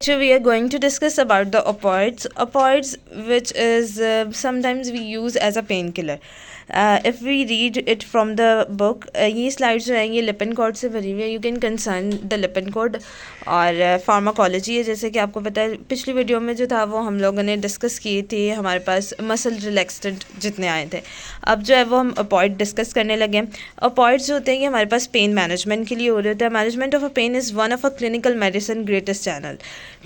So we are going to discuss about the opioids. Opioids, which is sometimes we use as a painkiller. If we read it from the book, ये slides जो हैं ये लिपिन से भरी हुई है. You can concern the Lipin और pharmacology है. जैसे कि आपको पता है पिछली वीडियो में जो था वो हम लोगों ने डिस्कस किए थे. हमारे पास मसल रिलैक्सेंट जितने आए थे. अब जो है वो हम opioid डिस्कस करने लगे हैं. opioids जो होते हैं ये हमारे पास पेन मैनेजमेंट के लिए हो रहे होते हैं. Management of a pain is one of a clinical medicine greatest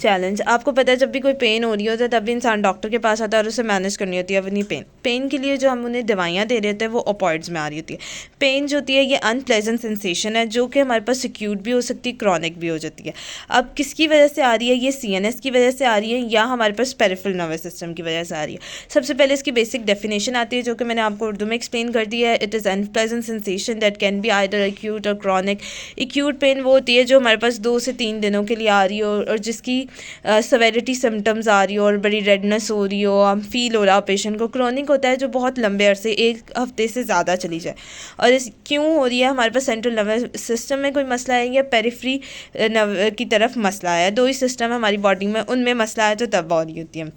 challenge. आपको पता है जब भी कोई पेन हो रही होता है तब भी इंसान डॉक्टर के पास आता है और उसे मैनेज करनी होती है अपनी पेन के लिए जो हम उन्हें दवाइयाँ दे रहे होते हैं वो opioids में आ रही होती है. पेन जो होती है ये अनप्लेजेंट सेंसेशन है जो कि हमारे पास एक्यूट भी हो सकती है, क्रॉनिक भी हो जाती है. अब किसकी वजह से आ रही है? ये CNS की वजह से आ रही है या हमारे पास पेरिफेरल नर्वस सिस्टम की वजह से आ रही है. सबसे पहले इसकी बेसिक डेफिनेशन आती है जो कि मैंने आपको उर्दू में एक्सप्लेन कर दी है. It is unpleasant sensation that can be either acute और क्रॉनिक. एक्यूट पेन वो होती है जो हमारे पास 2 से 3 दिनों के लिए आ रही हो और जिसकी सवेरिटी सिम्टम्स आ रही हो और बड़ी रेडनेस हो रही हो, हम फील हो रहा हो पेशेंट को. क्रॉनिक होता है जो बहुत लंबे अरसे 1 हफ्ते से ज़्यादा चली जाए. और इस क्यों हो रही है? हमारे पास सेंट्रल नर्वस सिस्टम में कोई मसला है या पेरिफेरी की तरफ मसला है. 2 ही सिस्टम है हमारी बॉडी में, उनमें मसला है तो तब हो रही होती है.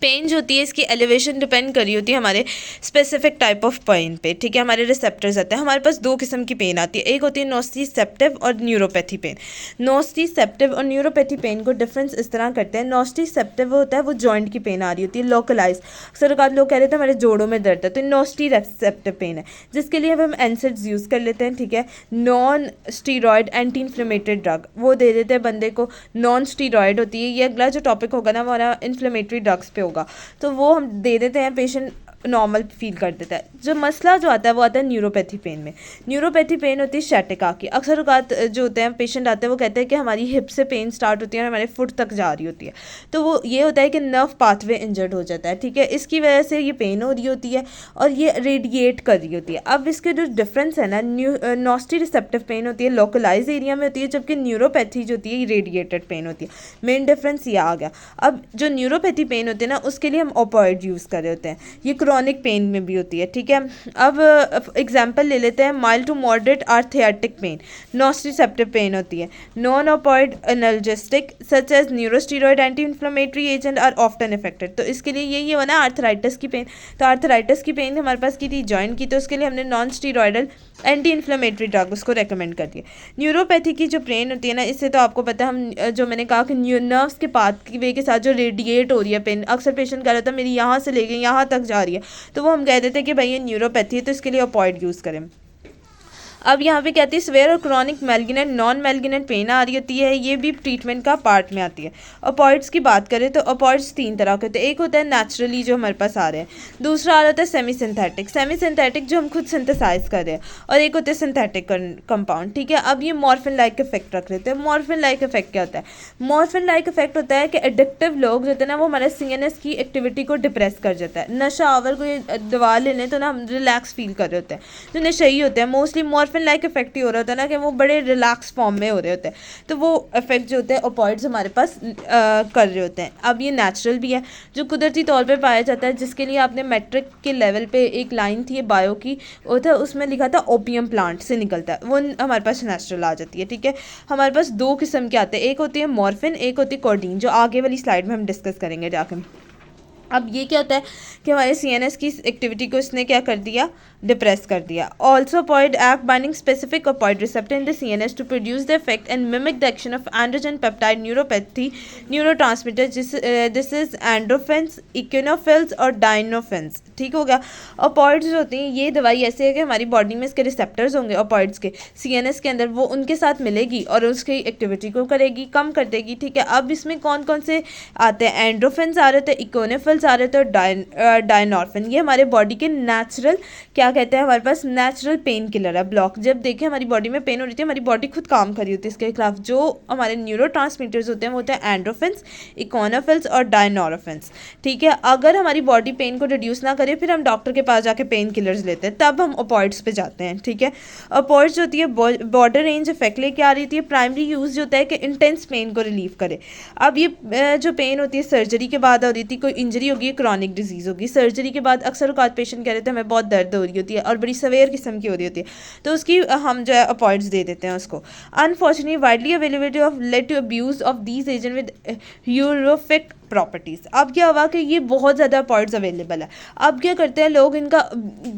पेन जो होती है इसकी एलिवेशन डिपेंड कर रही होती है हमारे स्पेसिफिक टाइप ऑफ पेन पे. ठीक है, हमारे रिसेप्टर्स आते हैं. हमारे पास 2 किस्म की पेन आती है. एक होती है नोस्टिसेप्टिव और न्यूरोपैथी पेन. नोस्टिसेप्टिव और न्यूरोपैथी पेन को डिफरेंस इस तरह करते हैं. नोस्टिसेप्टिव होता है वो जॉइंट की पेन आ रही होती है, लोकलाइज. अक्सर औकात लोग कह रहे थे हमारे जोड़ों में दर्द है, तो नोस्टिसेप्टिव पेन है जिसके लिए अब हम एनसेड्स यूज़ कर लेते हैं. ठीक है, non steroid anti inflammatory drug वो दे देते हैं बंदे को. नॉन स्टीरॉयड होती है, ये अगला जो टॉपिक होगा ना वो हमारा इन्फ्लेमेटरी ड्रग्स पे होगा, तो वो हम दे देते हैं, पेशेंट नॉर्मल फील कर देता है. जो मसला जो आता है वो आता है न्यूरोपैथी पेन में. न्यूरोपैथी पेन होती है शैटिका की. अक्सर औकात जो होते हैं पेशेंट आते हैं वो कहते हैं कि हमारी हिप से पेन स्टार्ट होती है और हमारे फुट तक जा रही होती है. तो वो ये होता है कि नर्व पाथवे इंजर्ड हो जाता है. ठीक है, इसकी वजह से ये पेन हो रही होती है और ये रेडिएट कर रही होती है. अब इसके जो डिफरेंस है ना, नॉस्टी रिसेप्टिव पेन होती है लोकलाइज एरिया में होती है, जबकि न्यूरोपैथी जो होती है रेडिएटेड पेन होती है. मेन डिफरेंस ये आ गया. अब जो न्यूरोपैथी पेन होती है ना उसके लिए हम ओपॉइड यूज़ कर रहे होते हैं. ये क्रॉनिक पेन में भी होती है. ठीक है, अब एग्जांपल ले लेते हैं. Mild to moderate arthritic pain nociceptive pain होती है. Non opioid analgesic such as neurosteroid anti inflammatory agent are often effected. तो इसके लिए यही हो ना आर्थराइटिस की पेन. तो आर्थराइटिस की पेन हमारे पास की थी जॉइंट की, तो उसके लिए हमने non steroidal anti inflammatory drug उसको रेकमेंड कर दिया. न्यूरोपैथी की जो पेन होती है ना, इससे तो आपको पता है हम जो मैंने कहा कि नर्व्स के पाथ की वे के साथ जो रेडिएट हो रही है पेन, अक्सर पेशेंट कह रहा था मेरी यहाँ से लेके यहाँ तक जा रही है, तो वो हम कह देते हैं कि भाई ये न्यूरोपैथी है, तो इसके लिए ऑपॉइड यूज़ करें. अब यहाँ पे कहती है स्वेयर और क्रॉनिक मेलगिनेंट नॉन मेलगिनेंट पेन आ रही होती है, ये भी ट्रीटमेंट का पार्ट में आती है. ऑपॉइड्स की बात करें तो ऑपॉइड्स 3 तरह के होते हैं. एक होता है नेचुरली जो हमारे पास आ रहे हैं, दूसरा आ रहा होता है सेमी सिंथेटिक. सेमी सिंथेटिक जो हम खुद सिंथेसाइज कर रहे हैं, और एक होता है सिंथेटिक कंपाउंड. ठीक है, अब ये मॉर्फिन लाइक इफेक्ट रख लेते हैं. मॉर्फिन लाइक इफेक्ट क्या होता है? मॉर्फिन लाइक इफेक्ट होता है कि एडिक्टिव लोग जो होते हैं ना वो हमारे CNS की एक्टिविटी को डिप्रेस कर जाता है. नशा आवर कोई दवा ले लें तो ना हम रिलैक्स फील कर रहे होते हैं. जो नशेई होते हैं मोस्टली मॉर्फिन लाइक इफेक्ट ही हो रहा होता है ना, कि वो बड़े रिलैक्स फॉर्म में हो रहे होते हैं, तो वो इफेक्ट जो होते हैं ऑपॉइड्स हमारे पास कर रहे होते हैं. अब ये नेचुरल भी है जो कुदरती तौर पे पाया जाता है, जिसके लिए आपने मैट्रिक के लेवल पे एक लाइन थी बायो की, वो था उसमें लिखा था ओपियम प्लांट से निकलता है, वो हमारे पास नेचुरल आ जाती है. ठीक है, हमारे पास 2 किस्म के आते हैं. एक होती है मॉर्फिन, एक होती है कोडीन, जो आगे वाली स्लाइड में हम डिस्कस करेंगे जाकर. अब ये क्या होता है कि हमारे CNS की एक्टिविटी को इसने क्या कर दिया? डिप्रेस कर दिया. Also opioid act binding specific opioid receptor in the CNS to produce the effect and mimic the action of androgen peptide neuropathy neurotransmitter. This is endorphins, equinophils और डायनोफिन्स. ठीक हो गया. ऑपॉइड्स जो होती हैं ये दवाई ऐसे है कि हमारी बॉडी में इसके रिसेप्टर्स होंगे ऑपॉइड्स के CNS के अंदर, वो उनके साथ मिलेगी और उसकी एक्टिविटी को करेगी, कम कर देगी. ठीक है, अब इसमें कौन कौन से आते हैं? एंड्रोफिन्स आ रहे थे, इक्विनोफिल्स आ रहे थे और डायनोर्फिन. ये हमारे बॉडी के नेचुरल क्या कहते हैं, हमारे पास नेचुरल पेन किलर है. ब्लॉक जब देखें हमारी बॉडी में पेन हो रही थी, हमारी बॉडी खुद काम कर रही होती है इसके खिलाफ. जो हमारे न्यूरोट्रांसमीटर्स होते हैं वो होते हैं एंड्रोफिन्स, इकोनोफिल्स और डायनोरोफिन्स. ठीक है, अगर हमारी बॉडी पेन को रिड्यूस ना करे फिर हम डॉक्टर के पास जाके पेन किलर्स लेते हैं, तब हम ऑपॉइड्स पे जाते हैं. ठीक है, ऑपॉइड्स जो होती है बॉर्डर रेंज इफेक्ट लेके आ रही थी. प्राइमरी यूज़ जो होता है कि इंटेंस पेन को रिलीव करे. अब ये जो पेन होती है सर्जरी के बाद हो रही थी, कोई इंजरी होगी, क्रॉनिक डिजीज़ होगी। सर्जरी के बाद अक्सर औकात पेशेंट कह रहे थे हमें बहुत दर्द हो रही होती है और बड़ी सवेयर किस्म की हो रही होती है, तो उसकी हम जो है अपॉइड्स दे देते हैं उसको। Unfortunately widely availability of led to abuse of these agent with यूरोफिक प्रॉपर्टीज़। अब क्या हुआ कि ये बहुत ज़्यादा अपॉइड्स अवेलेबल है, अब क्या करते हैं लोग इनका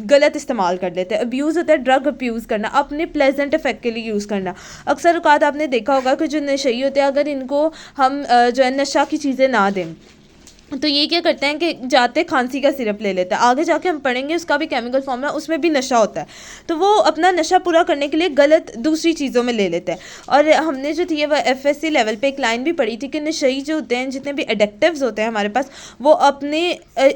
गलत इस्तेमाल कर लेते हैं। अब्यूज़ होता है ड्रग अब्यूज़ करना, अपने प्लेजेंट इफेक्ट के लिए यूज़ करना। अक्सर औकात आपने देखा होगा कि जो नशेई होते हैं, अगर इनको हम जो है नशा की चीज़ें ना दें तो ये क्या करते हैं कि जाते खांसी का सिरप ले लेते हैं, आगे जाके हम पढ़ेंगे उसका भी केमिकल फॉर्मूला, उसमें भी नशा होता है, तो वो अपना नशा पूरा करने के लिए गलत दूसरी चीज़ों में ले लेते हैं। और हमने जो थी है वह FSC लेवल पे एक लाइन भी पढ़ी थी कि नशेई जो होते हैं, जितने भी एडिक्टिव्स होते हैं हमारे पास, वो अपने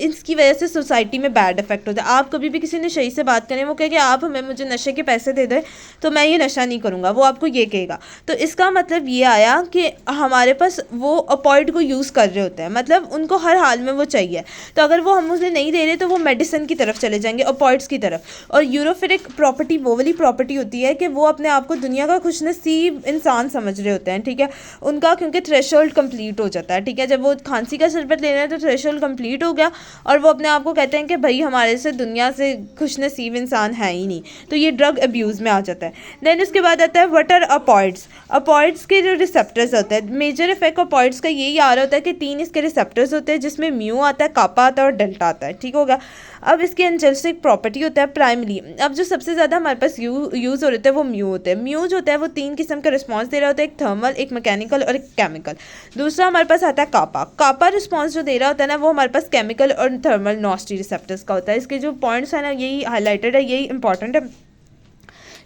इसकी वजह से सोसाइटी में बैड इफेक्ट होता है। आप कभी भी किसी नशेई से बात करें, वो कहेंगे आप हमें मुझे नशे के पैसे दे दें तो मैं ये नशा नहीं करूँगा, वो आपको ये कहेगा। तो इसका मतलब ये आया कि हमारे पास वो अपॉइड को यूज़ कर रहे होते हैं, मतलब उनको हर हाल में वो चाहिए, तो अगर वो हम उसे नहीं दे रहे तो वो मेडिसिन की तरफ चले जाएंगे, अपॉइड्स की तरफ। और यूरोफिलिक प्रॉपर्टी वो वाली प्रॉपर्टी होती है कि वो अपने आप को दुनिया का खुशनसीब इंसान समझ रहे होते हैं, ठीक है, उनका क्योंकि थ्रेशोल्ड कंप्लीट हो जाता है, ठीक है, जब वो खांसी का शरबत ले रहे हैं तो थ्रेशोल्ड कंप्लीट हो गया और वो अपने आप को कहते हैं कि भाई हमारे से दुनिया से खुशनसीब इंसान है ही नहीं, तो ये ड्रग अब्यूज़ में आ जाता है। देन उसके बाद आता है व्हाट आर अपॉइड्स। अपॉइड्स के जो रिसेप्टर्स होते हैं, मेजर इफेक्ट अपॉइड्स का यही आ रहा होता है कि 3 इसके रिसेप्टर्स होते हैं, जिसमें म्यू आता है, कापा आता है और डेल्टा आता है, ठीक हो गया। अब इसके एनाल्जेसिक प्रॉपर्टी होता है प्राइमरी। अब जो सबसे ज़्यादा हमारे पास यूज़ हो रहे थे वो म्यू होते हैं। म्यू जो होता है वो 3 किस्म का रिस्पॉन्स दे रहा होता है, एक थर्मल, एक मैकेनिकल और एक केमिकल। दूसरा हमारे पास आता है कापा। कापा रिस्पॉन्स जो दे रहा होता है ना, वो हमारे पास केमिकल और थर्मल नॉस्टी रिसेप्टर्स का होता है। इसके जो पॉइंट्स हैं ना, यही हाईलाइटेड है, यही इंपॉर्टेंट है।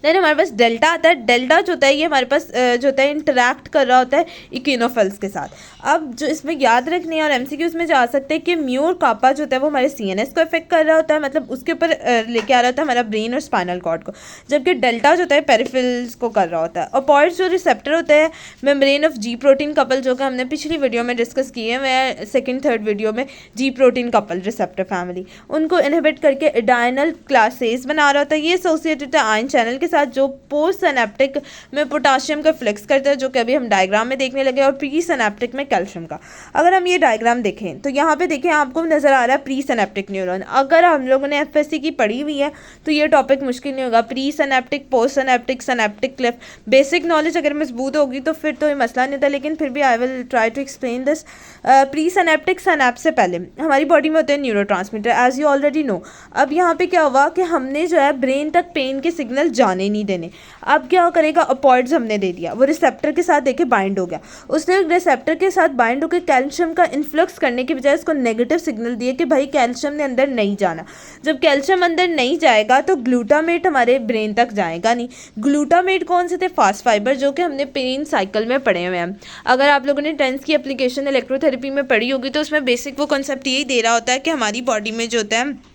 देन हमारे पास डेल्टा आता है। डेल्टा जो होता है ये हमारे पास जो होता है इंटरैक्ट कर रहा होता है इकिनोफिल्स के साथ। अब जो इसमें याद रखने और MCQs में जा सकते हैं कि म्यू और कापा जो होता है वो हमारे CNS को इफेक्ट कर रहा होता है, मतलब उसके ऊपर लेके आ रहा होता है हमारा ब्रेन और स्पाइनल कॉर्ड को, जबकि डेल्टा जो होता है पेरिफेरल्स को कर रहा होता है। अपॉइड्स जो रिसेप्टर होते हैं membrane of G protein couple, जो कि हमने पिछली वीडियो में डिस्कस किए हैं, मैं सेकेंड थर्ड वीडियो में, G protein couple receptor family, उनको इनहिबिट करके एडाइनल क्लासेस बना रहा होता है। ये एसोसिएटेड है आयन चैनल के साथ जो पोस्ट सिनेप्टिक में पोटाशियम का फ्लेक्स करता है, जो कि अभी हम डायग्राम में देखने लगे, और प्री सिनेप्टिक में कैल्शियम का। अगर हम ये डायग्राम देखें तो यहाँ पे देखें आपको नजर आ रहा है प्री सिनेप्टिक न्यूरॉन। अगर हम लोगों ने FSC की पढ़ी हुई है तो ये टॉपिक मुश्किल नहीं होगा। Pre synaptic, post synaptic, synaptic Cliff, basic knowledge अगर मजबूत होगी तो फिर तो ये मसला नहीं था, लेकिन फिर भी I will try to explain this. Presynaptic synapse से पहले हमारी बॉडी में होते हैं neurotransmitter, as you already know. अब यहाँ पे क्या हुआ कि हमने जो है ब्रेन तक पेन के सिग्नल जाने नहीं देने। अब क्या करेगा, अपॉइड्स हमने दे दिया, वो रिसेप्टर के साथ देखे बाइंड हो गया, उसने रिसेप्टर के साथ बाइंड होकर कैल्शियम का इन्फ्लक्स करने की बजाय उसको नेगेटिव सिग्नल दिए कि भाई कैल्शियम ने अंदर नहीं जाना। जब कैल्शियम अंदर नहीं जाएगा तो ग्लूटामेट हमारे ब्रेन तक जाएगा नहीं। ग्लूटामेट कौन से थे, फास्ट फाइबर, जो कि हमने पेन साइकिल में पढ़े हुए हैं। अगर आप लोगों ने टेंस की एप्लीकेशन इलेक्ट्रोथेरेपी में पढ़ी होगी तो उसमें बेसिक वो कॉन्सेप्ट यही दे रहा होता है कि हमारी बॉडी में जो होता है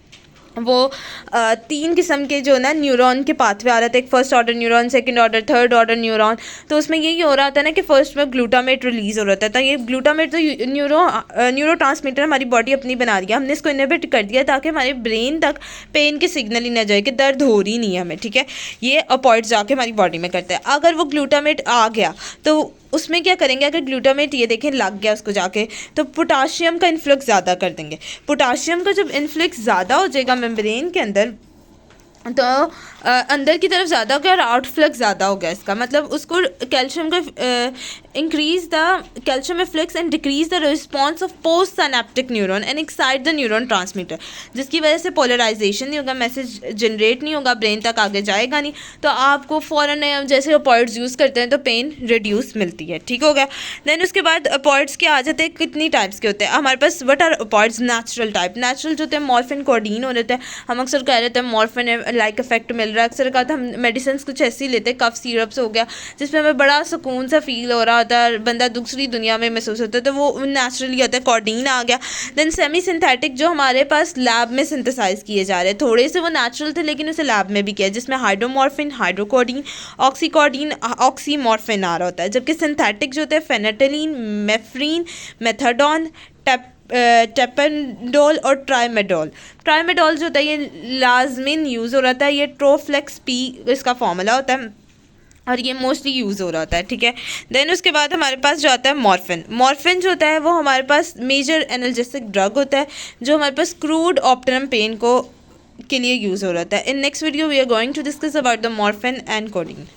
वो 3 किस्म के जो ना न्यूरॉन के पाथवे आ रहे थे, एक first order neuron, second order, third order neuron. तो उसमें यही हो रहा था ना कि फर्स्ट में ग्लूटामेट रिलीज़ हो रहा था, तो ये ग्लूटामेट तो न्यूरो ट्रांसमीटर हमारी बॉडी अपनी बना रही है, हमने इसको इनहिबिट कर दिया ताकि हमारे ब्रेन तक पेन के सिग्नल ही ना जाए कि दर्द हो रही नहीं है हमें, ठीक है। ये अपॉइड्स जाके हमारी बॉडी में करता है। अगर वो ग्लूटामेट आ गया तो उसमें क्या करेंगे, अगर ग्लूटामेट ये देखें लग गया उसको जाके, तो पोटाशियम का इन्फ्लक्स ज़्यादा कर देंगे। पोटाशियम का जब इन्फ्लक्स ज़्यादा हो जाएगा मेम्ब्रेन के अंदर, तो अंदर की तरफ ज़्यादा हो गया और आउटफ्लक्स ज़्यादा हो गया। इसका मतलब उसको कैल्शियम का increase the calcium efflux and decrease the response of post synaptic neuron and excite the neuron transmitter, जिसकी वजह से पोलराइजेशन नहीं होगा, मैसेज जनरेट नहीं होगा, ब्रेन तक आगे जाएगा नहीं, तो आपको फ़ौरन जैसे अपॉइड्स यूज़ करते हैं तो पेन रिड्यूस मिलती है, ठीक हो गया। देन उसके बाद अपॉइड्स के आ जाते हैं कितनी टाइप्स के होते हैं हमारे पास। What are opioids, natural type. Natural जो होते हैं मॉर्फिन, कोडीन हो रहे थे, हम अक्सर कह रहे थे मॉर्फिन लाइक इफेक्ट मिल रहा है। अक्सर कहा था हम मेडिसिन कुछ ऐसी लेते, कफ सिरप्स हो गया, जिसमें हमें बड़ा सुकून सा फील हो रहा होता है, बंदा दूसरी दुनिया में महसूस होता है, तो वो नेचुरली होता है, कोडीन आ गया। देन सेमी सिंथेटिक जो हमारे पास लैब में सिंथेसाइज किए जा रहे हैं, थोड़े से वो नेचुरल थे लेकिन उसे लैब में भी किया, जिसमें हाइड्रोमॉर्फिन, हाइड्रोकोडीन, ऑक्सीकोडीन, ऑक्सीमॉर्फिन आ रहा होता है। जबकि सिंथेटिक जो होते हैं फेनेटलीन, मेफ्रीन, मेथाडोन, टेपेंडोल और ट्राइमेडोल। ट्राइमेडोल जो होता है ये लाजमिन यूज़ हो रहा था, ये ट्रोफ्लेक्स पी इसका फॉर्मूला होता है। और ये मोस्टली यूज़ हो रहा होता है, ठीक है। देन उसके बाद हमारे पास जो आता है मॉर्फिन। मॉर्फिन जो होता है वो हमारे पास मेजर एनाल्जेसिक ड्रग होता है जो हमारे पास क्रूड ऑप्टिमम पेन को के लिए यूज़ हो रहा होता है। In next video we are going to discuss about the morphine and codeine.